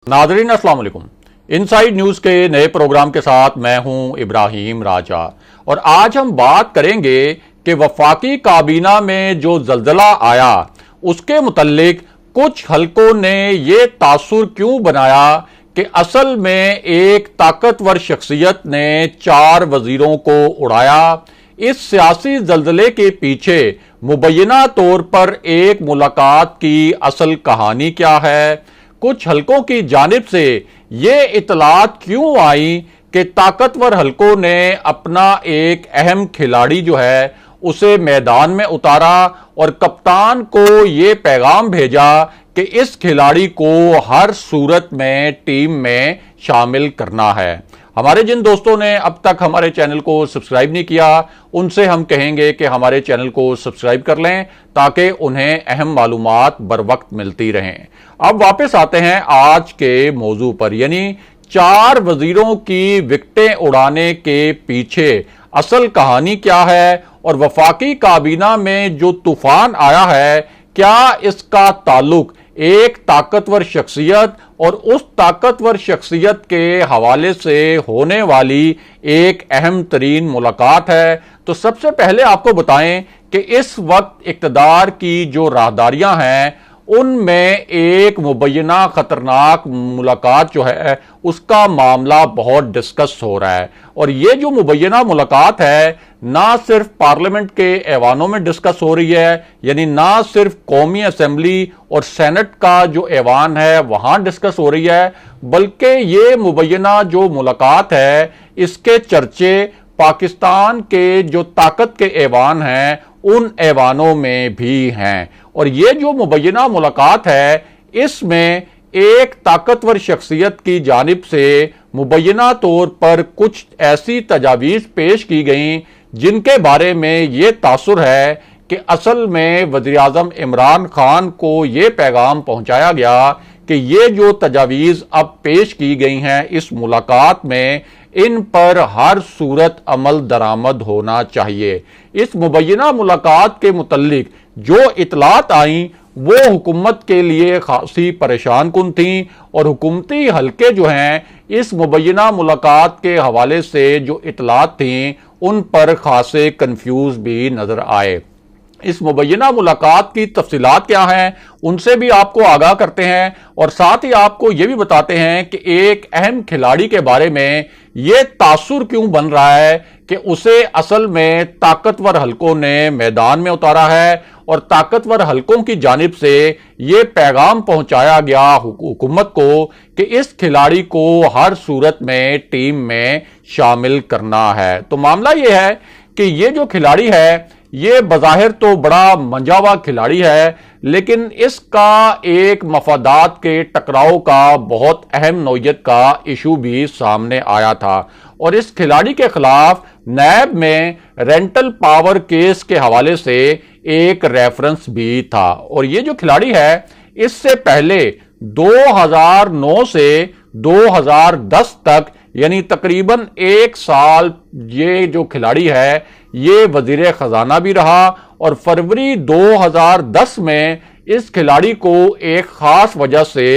Nadreen अस्सलाम वालेकुम। Inside news के नए प्रोग्राम के साथ मैं हूं इब्राहिम राजा और आज हम बात करेंगे कि वफाकी काबीना में जो जल्जला आया उसके मुतल्लिक कुछ हलकों ने ये तासुर क्यों बनाया कि असल में एक ताकतवर शख्सियत ने 4 वजीरों को उड़ाया। इस सियासी जल्जले के पीछे मुबैना तौर पर एक मुलाकात की असल कहानी क्या है, कुछ हलकों की जानिब से ये इतलात क्यों आई कि ताकतवर हलकों ने अपना एक अहम खिलाड़ी जो है उसे मैदान में उतारा और कप्तान को ये पैगाम भेजा कि इस खिलाड़ी को हर सूरत में टीम में शामिल करना है। हमारे जिन दोस्तों ने अब तक हमारे चैनल को सब्सक्राइब नहीं किया उनसे हम कहेंगे कि हमारे चैनल को सब्सक्राइब कर लें ताकि उन्हें अहम मालूमात बर वक्त मिलती रहें। अब वापस आते हैं आज के मौजू पर, यानी 4 वजीरों की विकेटें उड़ाने के पीछे असल कहानी क्या है और वफाकी काबीना में जो तूफान आया है क्या इसका ताल्लुक एक ताकतवर शख्सियत और उस ताकतवर शख्सियत के हवाले से होने वाली एक अहम तरीन मुलाकात है। तो सबसे पहले आपको बताएं कि इस वक्त इक़्तिदार की जो राहदारियां हैं उनमें एक मुबैना खतरनाक मुलाकात जो है उसका मामला बहुत डिस्कस हो रहा है। और ये जो मुबैना मुलाकात है ना सिर्फ पार्लियामेंट के ऐवानों में डिस्कस हो रही है, यानी ना सिर्फ कौमी असेंबली और सेनेट का जो ऐवान है वहां डिस्कस हो रही है, बल्कि ये मुबैना जो मुलाकात है इसके चर्चे पाकिस्तान के जो ताकत के ऐवान हैं उन ऐवानों में भी हैं। और ये जो मुबैना मुलाकात है इसमें एक ताकतवर शख्सियत की जानिब से मुबैना तौर पर कुछ ऐसी तजावीज़ पेश की गईं जिनके बारे में ये तासुर है कि असल में वज़ीर-ए-आज़म इमरान खान को ये पैगाम पहुंचाया गया कि ये जो तजावीज़ अब पेश की गई हैं इस मुलाकात में इन पर हर सूरत अमल दरामद होना चाहिए। इस मुबैना मुलाकात के मुतल्लिक जो इतलात आई वो हुकूमत के लिए खासी परेशान कुन थी और हुकूमती हलके जो हैं इस मुबैना मुलाकात के हवाले से जो इतलात थी उन पर खासे कंफ्यूज भी नजर आए। इस मुबैना मुलाकात की तफसीलात क्या हैं उनसे भी आपको आगाह करते हैं और साथ ही आपको ये भी बताते हैं कि एक अहम खिलाड़ी के बारे में ये तासुर क्यों बन रहा है कि उसे असल में ताकतवर हलकों ने मैदान में उतारा है और ताकतवर हलकों की जानिब से ये पैगाम पहुंचाया गया हुकूमत को कि इस खिलाड़ी को हर सूरत में टीम में शामिल करना है। तो मामला ये है कि ये जो खिलाड़ी है ये बज़ाहिर तो बड़ा मंजावा खिलाड़ी है, लेकिन इसका एक मफादात के टकराव का बहुत अहम नौयत का इशू भी सामने आया था और इस खिलाड़ी के खिलाफ नैब में रेंटल पावर केस के हवाले से एक रेफरेंस भी था। और ये जो खिलाड़ी है इससे पहले 2009 से 2010 तक यानी तकरीबन 1 साल ये जो खिलाड़ी है ये वजीर खजाना भी रहा और फरवरी 2010 में इस खिलाड़ी को एक खास वजह से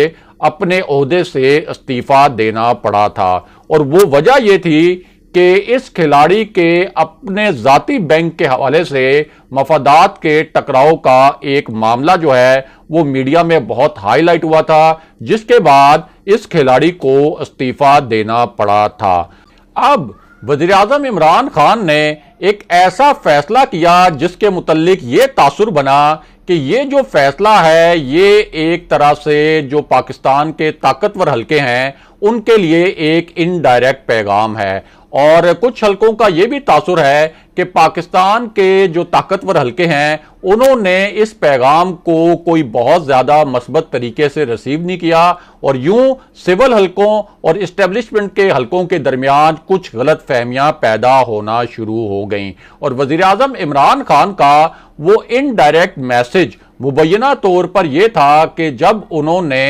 अपने ओहदे से इस्तीफा देना पड़ा था और वो वजह ये थी कि इस खिलाड़ी के अपने जाती बैंक के हवाले से मफादात के टकराव का एक मामला जो है वो मीडिया में बहुत हाईलाइट हुआ था, जिसके बाद इस खिलाड़ी को इस्तीफा देना पड़ा था। अब वज़ीर-ए-आज़म इमरान खान ने एक ऐसा फैसला किया जिसके मुतल्लिक ये तासुर बना कि ये जो फैसला है ये एक तरह से जो पाकिस्तान के ताकतवर हलके हैं उनके लिए एक इनडायरेक्ट पैगाम है। और कुछ हलकों का ये भी तासुर है कि पाकिस्तान के जो ताकतवर हलके हैं उन्होंने इस पैगाम को कोई बहुत ज्यादा मस्बत तरीके से रिसीव नहीं किया और यूं सिविल हलकों और इस्टेब्लिशमेंट के हलकों के दरमियान कुछ गलत फहमियां पैदा होना शुरू हो गईं और वज़ीर-ए-आज़म इमरान खान का वो इनडायरेक्ट मैसेज मुबैना तौर पर यह था कि जब उन्होंने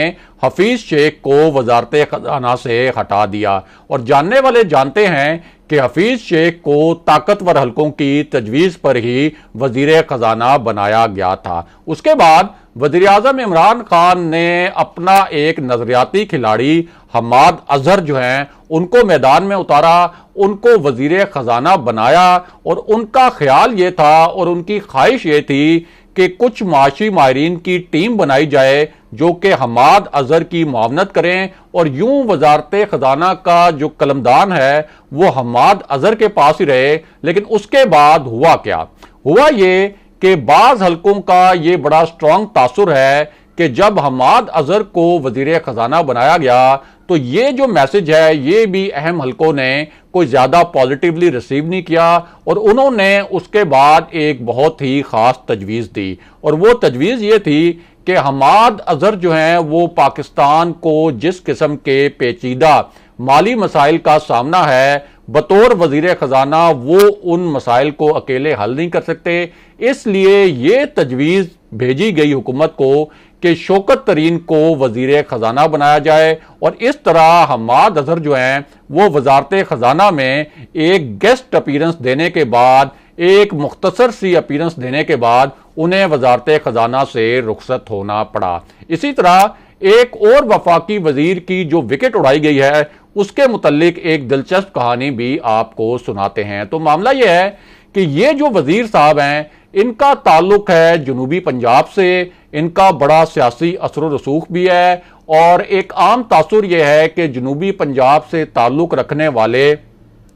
हफीज शेख को वजारत खजाना से हटा दिया और जानने वाले जानते हैं کہ حفیظ شیخ کو طاقتور حلقوں کی تجویز پر ہی وزیر خزانہ بنایا گیا تھا۔ اس کے بعد وزیر اعظم عمران خان نے اپنا ایک نظریاتی کھلاڑی حماد اظہر جو ہیں ان کو میدان میں اتارا، ان کو وزیر خزانہ بنایا، اور ان کا خیال یہ تھا اور ان کی خواہش یہ تھی کہ کچھ معاشی ماہرین کی ٹیم بنائی جائے جو کہ حماد اظہر کی معاونت کریں، اور یوں وزارت خزانہ کا جو قلمدان ہے وہ حماد اظہر کے پاس ہی رہے۔ لیکن اس کے بعد ہوا کیا؟ ہوا یہ کہ بعض حلقوں کا یہ بڑا سٹرونگ تاثر ہے کہ جب حماد اظہر کو وزیر خزانہ بنایا گیا تو یہ جو میسج ہے یہ بھی اہم حلقوں نے کوئی زیادہ پازیٹیولی ریسیو نہیں کیا، اور انہوں نے اس کے بعد ایک بہت ہی خاص تجویز دی، اور وہ تجویز یہ تھی کہ حماد اظہر جو ہیں وہ پاکستان کو جس قسم کے پیچیدہ مالی مسائل کا سامنا ہے، بطور وزیر خزانہ وہ ان مسائل کو اکیلے حل نہیں کر سکتے، اس لیے یہ تجویز بھیجی گئی حکومت کو کہ شوکت ترین کو وزیر خزانہ بنایا جائے، اور اس طرح حماد اظہر جو ہیں وہ وزارت خزانہ میں ایک گیسٹ اپیرنس دینے کے بعد، ایک مختصر سی اپیرنس دینے کے بعد انہیں وزارت خزانہ سے رخصت ہونا پڑا۔ اسی طرح ایک اور وفاقی وزیر کی جو وکٹ اڑائی گئی ہے اس کے متعلق ایک دلچسپ کہانی بھی آپ کو سناتے ہیں۔ تو معاملہ یہ ہے کہ یہ جو وزیر صاحب ہیں ان کا تعلق ہے جنوبی پنجاب سے، ان کا بڑا سیاسی اثر و رسوخ بھی ہے، اور ایک عام تاثر یہ ہے کہ جنوبی پنجاب سے تعلق رکھنے والے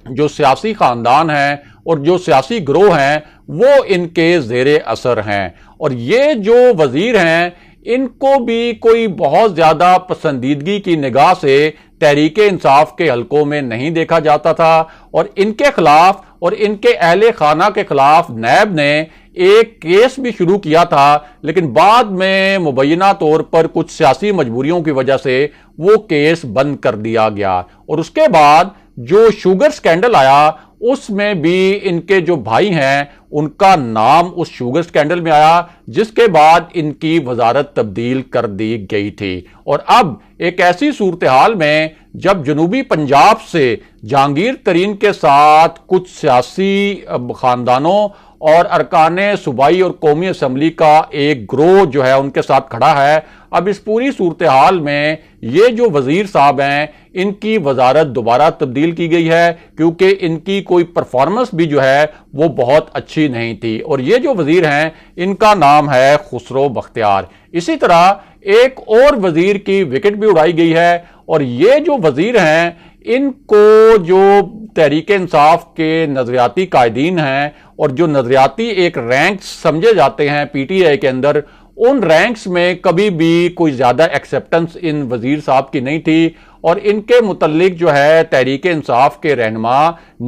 جو سیاسی خاندان ہیں اور جو سیاسی گروہ ہیں وہ ان کے زیر اثر ہیں، اور یہ جو وزیر ہیں ان کو بھی کوئی بہت زیادہ پسندیدگی کی نگاہ سے تحریک انصاف کے حلقوں میں نہیں دیکھا جاتا تھا، اور ان کے خلاف اور ان کے اہل خانہ کے خلاف نیب نے ایک کیس بھی شروع کیا تھا، لیکن بعد میں مبینہ طور پر کچھ سیاسی مجبوریوں کی وجہ سے وہ کیس بند کر دیا گیا۔ اور اس کے بعد جو شوگر سکینڈل آیا اس میں بھی ان کے جو بھائی ہیں ان کا نام اس شوگر سکینڈل میں آیا، جس کے بعد ان کی وزارت تبدیل کر دی گئی تھی۔ اور اب ایک ایسی صورتحال میں جب جنوبی پنجاب سے جہانگیر ترین کے ساتھ کچھ سیاسی خاندانوں اور ارکان صوبائی اور قومی اسمبلی کا ایک گروہ جو ہے ان کے ساتھ کھڑا ہے، اب اس پوری صورتحال میں یہ جو وزیر صاحب ہیں ان کی وزارت دوبارہ تبدیل کی گئی ہے، کیونکہ ان کی کوئی پرفارمنس بھی جو ہے وہ بہت اچھی نہیں تھی، اور یہ جو وزیر ہیں ان کا نام ہے خسرو بختیار۔ اسی طرح ایک اور وزیر کی وکٹ بھی اڑائی گئی ہے، اور یہ جو وزیر ہیں ان کو جو تحریک انصاف کے نظریاتی قائدین ہیں اور جو نظریاتی ایک رینکس سمجھے جاتے ہیں پی ٹی آئی کے اندر، ان رینکس میں کبھی بھی کوئی زیادہ ایکسیپٹنس ان وزیر صاحب کی نہیں تھی، اور ان کے متعلق جو ہے تحریک انصاف کے رہنما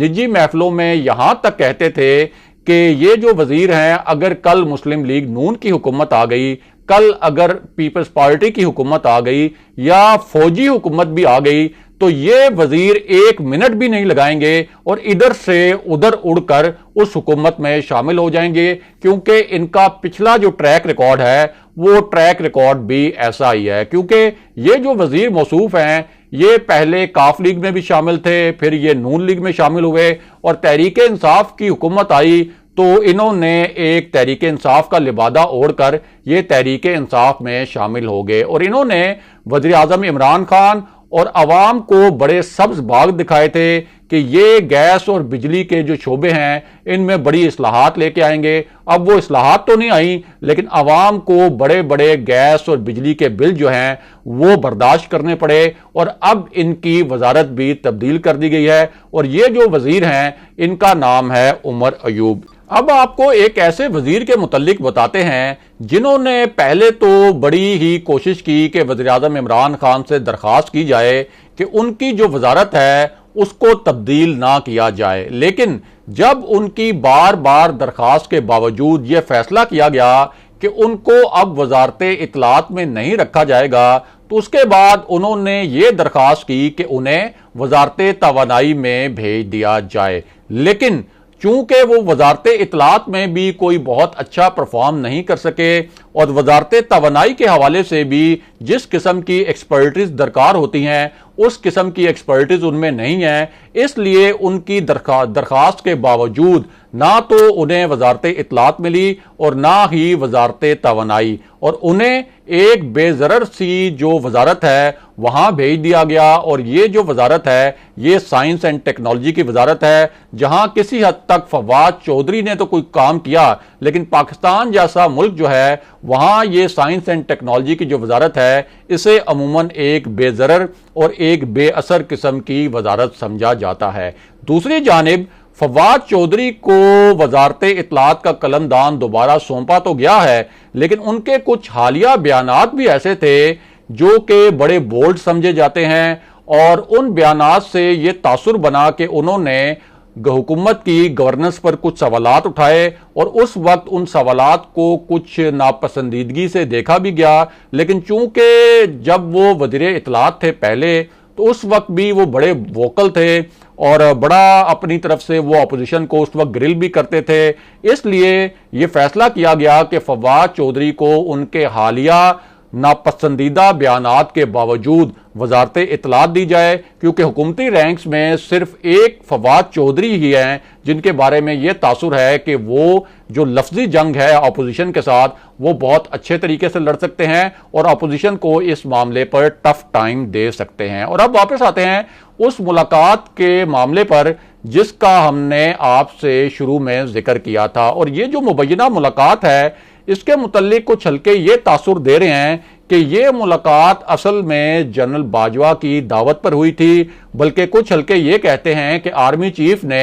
نجی محفلوں میں یہاں تک کہتے تھے کہ یہ جو وزیر ہیں اگر کل مسلم لیگ نون کی حکومت آ گئی، کل اگر پیپلز پارٹی کی حکومت آ گئی یا فوجی حکومت بھی آ گئی تو یہ وزیر ایک منٹ بھی نہیں لگائیں گے اور ادھر سے ادھر اڑ کر اس حکومت میں شامل ہو جائیں گے، کیونکہ ان کا پچھلا جو ٹریک ریکارڈ ہے وہ ٹریک ریکارڈ بھی ایسا ہی ہے، کیونکہ یہ جو وزیر موصوف ہیں یہ پہلے کاف لیگ میں بھی شامل تھے، پھر یہ نون لیگ میں شامل ہوئے، اور تحریک انصاف کی حکومت آئی تو انہوں نے ایک تحریک انصاف کا لبادہ اوڑھ کر یہ تحریک انصاف میں شامل ہو گئے، اور انہوں نے وزیر اعظم عمران خان اور عوام کو بڑے سبز باغ دکھائے تھے کہ یہ گیس اور بجلی کے جو شعبے ہیں ان میں بڑی اصلاحات لے کے آئیں گے۔ اب وہ اصلاحات تو نہیں آئیں، لیکن عوام کو بڑے بڑے گیس اور بجلی کے بل جو ہیں وہ برداشت کرنے پڑے، اور اب ان کی وزارت بھی تبدیل کر دی گئی ہے، اور یہ جو وزیر ہیں ان کا نام ہے عمر ایوب۔ اب آپ کو ایک ایسے وزیر کے متعلق بتاتے ہیں جنہوں نے پہلے تو بڑی ہی کوشش کی کہ وزیر اعظم عمران خان سے درخواست کی جائے کہ ان کی جو وزارت ہے اس کو تبدیل نہ کیا جائے، لیکن جب ان کی بار بار درخواست کے باوجود یہ فیصلہ کیا گیا کہ ان کو اب وزارت اطلاعات میں نہیں رکھا جائے گا تو اس کے بعد انہوں نے یہ درخواست کی کہ انہیں وزارت توانائی میں بھیج دیا جائے، لیکن چونکہ وہ وزارت اطلاعات میں بھی کوئی بہت اچھا پرفارم نہیں کر سکے، اور وزارت توانائی کے حوالے سے بھی جس قسم کی ایکسپرٹیز درکار ہوتی ہیں उस किस्म की एक्सपर्टीज उनमें नहीं है, इसलिए उनकी दरखास्त के बावजूद ना तो उन्हें वजारत इत्तलात मिली और ना ही वजारत तवानाई, और उन्हें एक बेज़रर सी जो वजारत है वहां भेज दिया गया। और ये जो वजारत है ये साइंस एंड टेक्नोलॉजी की वजारत है, जहां किसी हद तक फवाद चौधरी ने तो कोई काम किया, लेकिन पाकिस्तान जैसा मुल्क जो है वहां ये साइंस एंड टेक्नोलॉजी की जो वजारत है इसे अमूमन एक बेज़रर और एक बेअसर किस्म की वजारत समझा जाता है। दूसरी जानिब फवाद चौधरी को वजारत इत्तलात का कलमदान दोबारा सौंपा तो गया है, लेकिन उनके कुछ हालिया बयानात भी ऐसे थे जो कि बड़े बोल्ड समझे जाते हैं, और उन बयानात से ये तासुर बना कि उन्होंने हुकूमत की गवर्नेंस पर कुछ सवालात उठाए, और उस वक्त उन सवालात को कुछ नापसंदीदगी से देखा भी गया। लेकिन चूंकि जब वो वज़ीर इत्तलात थे पहले, तो उस वक्त भी वो बड़े वोकल थे और बड़ा अपनी तरफ से वो अपोजिशन को उस वक्त ग्रिल भी करते थे, इसलिए ये फैसला किया गया कि फवाद चौधरी को उनके हालिया नापसंदीदा बयानात के बावजूद वजारत इत्तलात दी जाए, क्योंकि हुकूमती रैंक्स में सिर्फ एक फवाद चौधरी ही हैं जिनके बारे में यह तासुर है कि वो जो लफ्जी जंग है अपोजिशन के साथ वो बहुत अच्छे तरीके से लड़ सकते हैं और अपोजिशन को इस मामले पर टफ टाइम दे सकते हैं। और अब वापस आते हैं उस मुलाकात के मामले पर जिसका हमने आपसे शुरू में जिक्र किया था, और ये जो मुबैना मुलाकात है इसके मुतल्लिक कुछ हल्के ये तासुर दे रहे हैं कि ये मुलाकात असल में जनरल बाजवा की दावत पर हुई थी, बल्कि कुछ हल्के ये कहते हैं कि आर्मी चीफ ने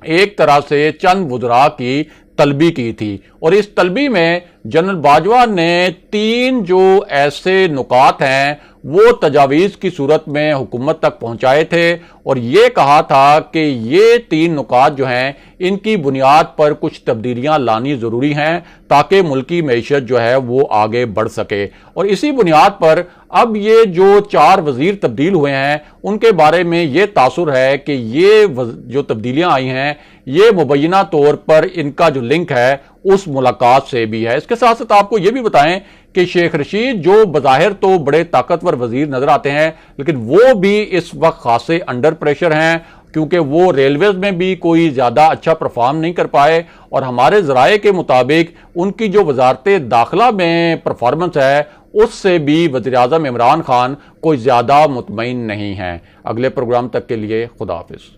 एक तरह से चंद वुज़रा की तलबी की थी, और इस तलबी में जनरल बाजवा ने 3 जो ऐसे नुकात हैं वो तजावीज़ की सूरत में हुकूमत तक पहुंचाए थे, और ये कहा था कि ये 3 नुकात जो हैं इनकी बुनियाद पर कुछ तब्दीलियां लानी ज़रूरी हैं ताकि मुल्की मईशत जो है वो आगे बढ़ सके। और इसी बुनियाद पर अब ये जो 4 वज़ीर तब्दील हुए हैं उनके बारे में ये तासुर है कि ये जो तब्दीलियां आई हैं ये मुबैना तौर पर इनका जो लिंक है उस मुलाकात से भी है। इसके साथ साथ आपको ये भी बताएं कि शेख रशीद जो बज़ाहिर तो बड़े ताकतवर वजीर नजर आते हैं, लेकिन वो भी इस वक्त खासे अंडर प्रेशर हैं, क्योंकि वो रेलवेज में भी कोई ज्यादा अच्छा परफॉर्म नहीं कर पाए, और हमारे जराये के मुताबिक उनकी जो वजारत दाखिला में परफॉर्मेंस है उससे भी वज़ीर-ए-आज़म इमरान खान कोई ज्यादा मुतमईन नहीं है। अगले प्रोग्राम तक के लिए खुदा हाफिज।